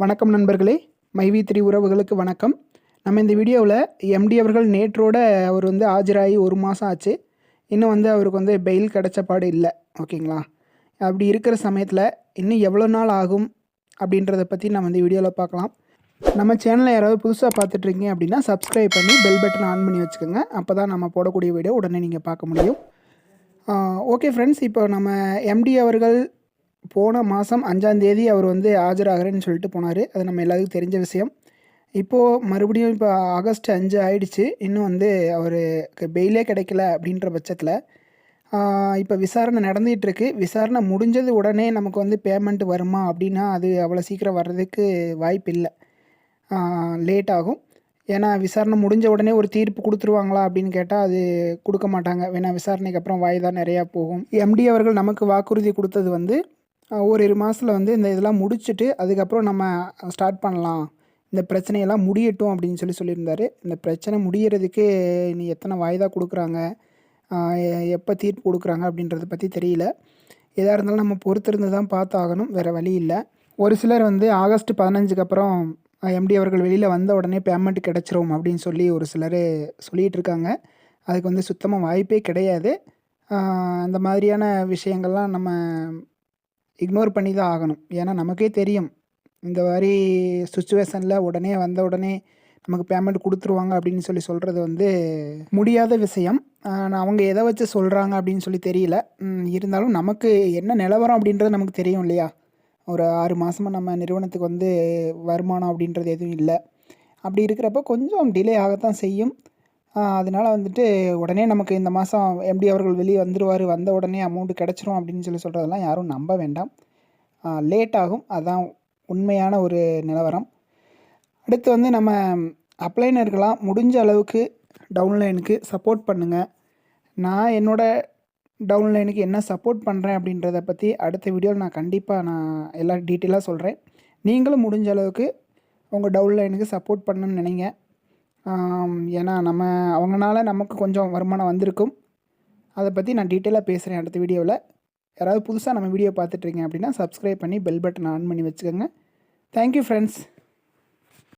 வணக்கம் நண்பர்களே, மைவி3 உறவுகளுக்கு வணக்கம். நம்ம இந்த வீடியோவில் எம்டி அவர்கள் நேற்றோட அவர் ஆஜராகி 1 மாதம் ஆச்சு. இன்னும் அவருக்கு பெயில் கிடைச்ச பாடு இல்லை. ஓகேங்களா? அப்படி இருக்கிற சமயத்தில் இன்னும் எவ்வளோ நாள் ஆகும் அப்படின்றத பற்றி நம்ம இந்த வீடியோவில் பார்க்கலாம். நம்ம சேனலை யாராவது புதுசாக பார்த்துட்ருக்கீங்க அப்படின்னா சப்ஸ்கிரைப் பண்ணி பெல் பட்டன் ஆன் பண்ணி வச்சுக்கோங்க. அப்போ தான் நம்ம போடக்கூடிய வீடியோ உடனே நீங்கள் பார்க்க முடியும். ஓகே ஃப்ரெண்ட்ஸ், இப்போ நம்ம எம்டி அவர்கள் போன மாதம் 5ஆம் தேதி அவர் ஆஜராகிறேன்னு சொல்லிட்டு போனார். அது நம்ம எல்லாத்துக்கும் தெரிஞ்ச விஷயம். இப்போது மறுபடியும் இப்போ ஆகஸ்ட் 5 ஆயிடுச்சு. இன்னும் அவருக்கு பெயிலே கிடைக்கல அப்படின்ற பட்சத்தில் இப்போ விசாரணை நடந்துகிட்ருக்கு. விசாரணை முடிஞ்சது உடனே நமக்கு பேமெண்ட் வருமா அப்படின்னா அது அவ்வளோ சீக்கிரம் வர்றதுக்கு வாய்ப்பு இல்லை. லேட் ஆகும். ஏன்னா விசாரணை முடிஞ்ச உடனே ஒரு தீர்ப்பு கொடுத்துருவாங்களா அப்படின்னு கேட்டால் அது கொடுக்க மாட்டாங்க. வேணா விசாரணைக்கு அப்புறம் வாய்தா நிறையா போகும். எம்டி அவர்கள் நமக்கு வாக்குறுதி கொடுத்தது ஓரிரு மாதத்தில் இந்த இதெல்லாம் முடிச்சுட்டு அதுக்கப்புறம் நம்ம ஸ்டார்ட் பண்ணலாம், இந்த பிரச்சனையெல்லாம் முடியட்டும் அப்படின்னு சொல்லியிருந்தார். இந்த பிரச்சனை முடிகிறதுக்கு இனி எத்தனை வாய்தா கொடுக்குறாங்க, எப்போ தீர்ப்பு கொடுக்குறாங்க அப்படின்றத பற்றி தெரியல. எதாக இருந்தாலும் நம்ம பொறுத்திருந்து தான் பார்த்தாகணும், வேறு வழி இல்லை. ஒரு சிலர் ஆகஸ்ட் 15க்கு அப்புறம் எம்டி அவர்கள் வெளியில் வந்த உடனே பேமெண்ட் கிடச்சிரும் அப்படின்னு ஒரு சிலர் சொல்லிகிட்டு இருக்காங்க. அதுக்கு சுத்தமாக வாய்ப்பே கிடையாது. அந்த மாதிரியான விஷயங்கள்லாம் நம்ம இக்னோர் பண்ணி தான் ஆகணும். ஏன்னா நமக்கே தெரியும், இந்த மாதிரி சுச்சுவேஷனில் உடனே வந்த உடனே நமக்கு பேமெண்ட் கொடுத்துருவாங்க அப்படின்னு சொல்கிறது முடியாத விஷயம். அவங்க எதை வச்சு சொல்கிறாங்க அப்படின்னு தெரியல. இருந்தாலும் நமக்கு என்ன நிலவரம் அப்படின்றது நமக்கு தெரியும் இல்லையா? ஒரு 6 மாதமாக நம்ம நிறுவனத்துக்கு வருமானம் அப்படின்றது எதுவும் இல்லை. அப்படி இருக்கிறப்ப கொஞ்சம் டிலே ஆகத்தான் செய்யும். அதனால் உடனே நமக்கு இந்த மாதம் எம்டி அவர்கள் வெளியே வந்துடுவார், வந்த உடனே அமௌண்ட்டு கிடச்சிரும் அப்படின்னு சொல்கிறதெல்லாம் யாரும் நம்ப வேண்டாம். லேட் ஆகும். அதுதான் உண்மையான ஒரு நிலவரம். அடுத்து நம்ம அப்ளைனர்களாக முடிஞ்ச அளவுக்கு டவுன்லைனுக்கு சப்போர்ட் பண்ணுங்கள். நான் என்னோடய டவுன்லைனுக்கு என்ன சப்போர்ட் பண்ணுறேன் அப்படின்றத பற்றி அடுத்த வீடியோவில் நான் கண்டிப்பாக எல்லாம் டீட்டெயிலாக சொல்கிறேன். நீங்களும் முடிஞ்ச அளவுக்கு உங்கள் டவுன்லைனுக்கு சப்போர்ட் பண்ணணும்னு நினைங்க. ஏன்னா அவங்களால நமக்கு கொஞ்சம் வருமானம் வந்திருக்கும். அதை பற்றி நான் டீட்டெயிலாக பேசுகிறேன் அடுத்த வீடியோவில். யாராவது புதுசாக நம்ம வீடியோ பார்த்துட்ருக்கீங்க அப்படின்னா சப்ஸ்கிரைப் பண்ணி பெல் பட்டன் ஆன் பண்ணி வச்சுக்கோங்க. Thank you friends.